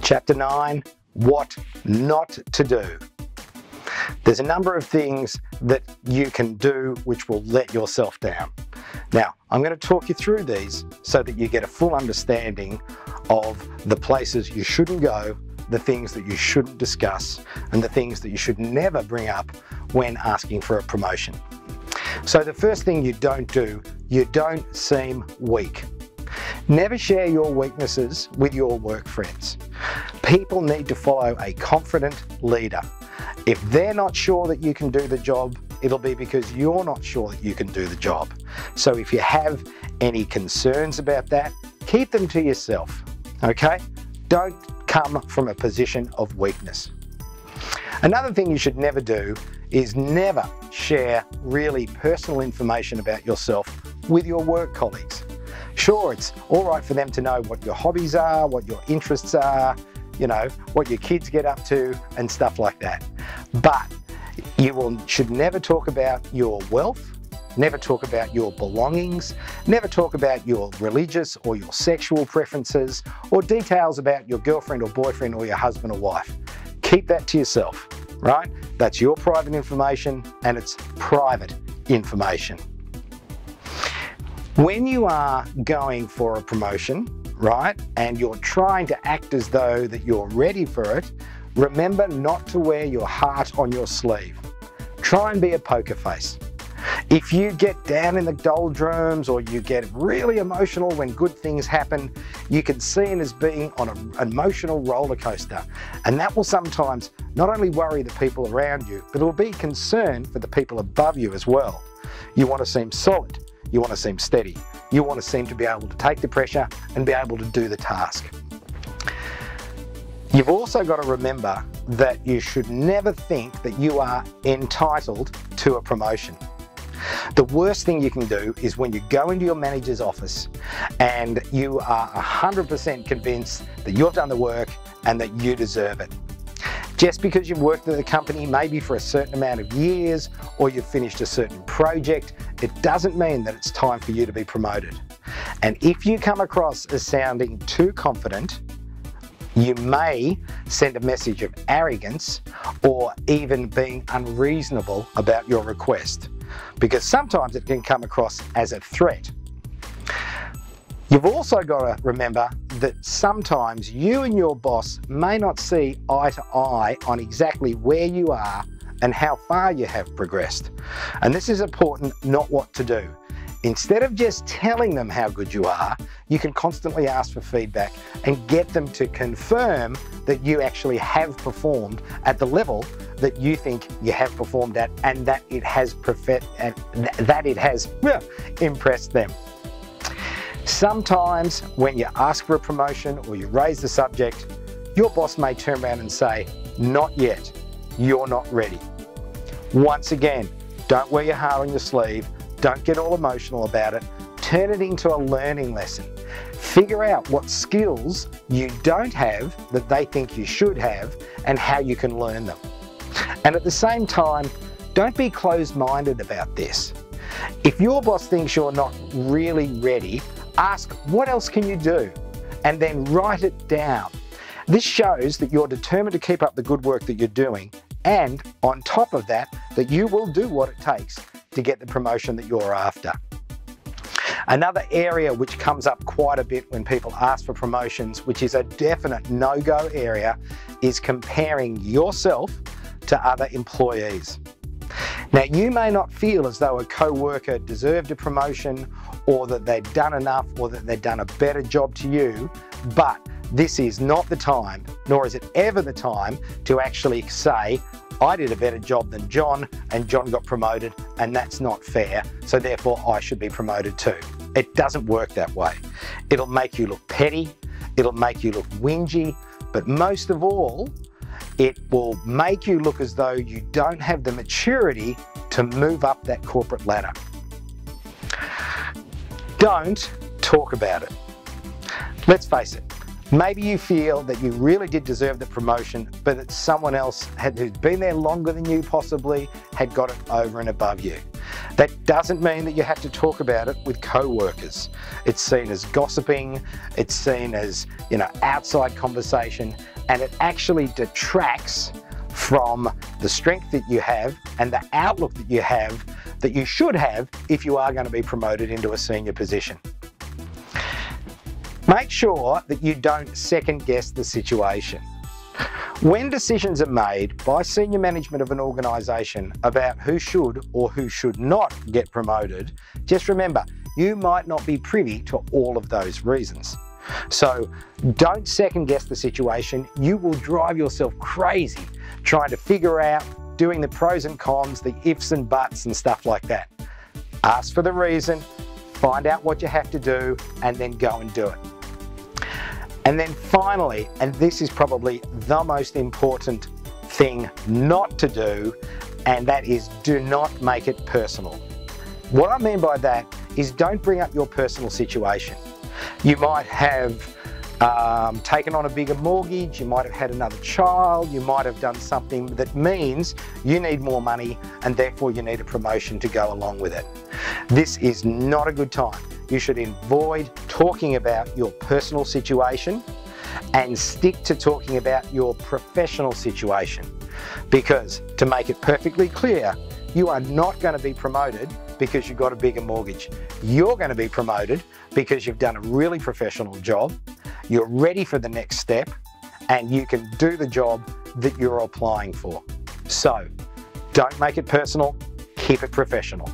Chapter 9, what not to do. There's a number of things that you can do which will let yourself down. Now, I'm going to talk you through these so that you get a full understanding of the places you shouldn't go, the things that you shouldn't discuss, and the things that you should never bring up when asking for a promotion. So the first thing you don't do, you don't seem weak. Never share your weaknesses with your work friends. People need to follow a confident leader. If they're not sure that you can do the job, it'll be because you're not sure that you can do the job. So if you have any concerns about that, keep them to yourself, okay? Don't come from a position of weakness. Another thing you should never do is never share really personal information about yourself with your work colleagues. Sure, it's all right for them to know what your hobbies are, what your interests are, you know, what your kids get up to and stuff like that. But you should never talk about your wealth, never talk about your belongings, never talk about your religious or your sexual preferences or details about your girlfriend or boyfriend or your husband or wife. Keep that to yourself, right? That's your private information and it's private information. When you are going for a promotion, right, and you're trying to act as though that you're ready for it, remember not to wear your heart on your sleeve. Try and be a poker face. If you get down in the doldrums or you get really emotional when good things happen, you can see it as being on an emotional roller coaster. And that will sometimes not only worry the people around you, but it will be concern for the people above you as well. You want to seem solid. You want to seem steady. You want to seem to be able to take the pressure and be able to do the task. You've also got to remember that you should never think that you are entitled to a promotion. The worst thing you can do is when you go into your manager's office and you are 100% convinced that you've done the work and that you deserve it. Just because you've worked at the company maybe for a certain amount of years or you've finished a certain project, it doesn't mean that it's time for you to be promoted. And if you come across as sounding too confident, you may send a message of arrogance or even being unreasonable about your request, because sometimes it can come across as a threat. You've also got to remember that sometimes you and your boss may not see eye to eye on exactly where you are and how far you have progressed. And this is important, not what to do. Instead of just telling them how good you are, you can constantly ask for feedback and get them to confirm that you actually have performed at the level that you think you have performed at and that it has impressed them. Sometimes when you ask for a promotion or you raise the subject, your boss may turn around and say, "Not yet, you're not ready." Once again, don't wear your heart on your sleeve, don't get all emotional about it, turn it into a learning lesson. Figure out what skills you don't have that they think you should have and how you can learn them. And at the same time, don't be closed-minded about this. If your boss thinks you're not really ready, ask, what else can you do? And then write it down. This shows that you're determined to keep up the good work that you're doing, and on top of that, that you will do what it takes to get the promotion that you're after. Another area which comes up quite a bit when people ask for promotions, which is a definite no-go area, is comparing yourself to other employees. Now, you may not feel as though a co-worker deserved a promotion or that they've done enough or that they've done a better job to you, but this is not the time, nor is it ever the time, to actually say, I did a better job than John and John got promoted and that's not fair, so therefore I should be promoted too. It doesn't work that way. It'll make you look petty, it'll make you look whingy, but most of all, it will make you look as though you don't have the maturity to move up that corporate ladder. Don't talk about it. Let's face it, maybe you feel that you really did deserve the promotion, but that someone else who's been there longer than you possibly had got it over and above you. That doesn't mean that you have to talk about it with co-workers. It's seen as gossiping, it's seen as, outside conversation, and it actually detracts from the strength that you have and the outlook that you have, that you should have if you are going to be promoted into a senior position. Make sure that you don't second guess the situation. When decisions are made by senior management of an organisation about who should or who should not get promoted, just remember, you might not be privy to all of those reasons. So don't second guess the situation. You will drive yourself crazy trying to figure out, doing the pros and cons, the ifs and buts and stuff like that. Ask for the reason, find out what you have to do, and then go and do it. And then finally, and this is probably the most important thing not to do, and that is do not make it personal. What I mean by that is don't bring up your personal situation. You might have taken on a bigger mortgage, you might have had another child, you might have done something that means you need more money and therefore you need a promotion to go along with it. This is not a good time. You should avoid talking about your personal situation and stick to talking about your professional situation. Because to make it perfectly clear, you are not going to be promoted because you've got a bigger mortgage. You're going to be promoted because you've done a really professional job, you're ready for the next step, and you can do the job that you're applying for. So, don't make it personal, keep it professional.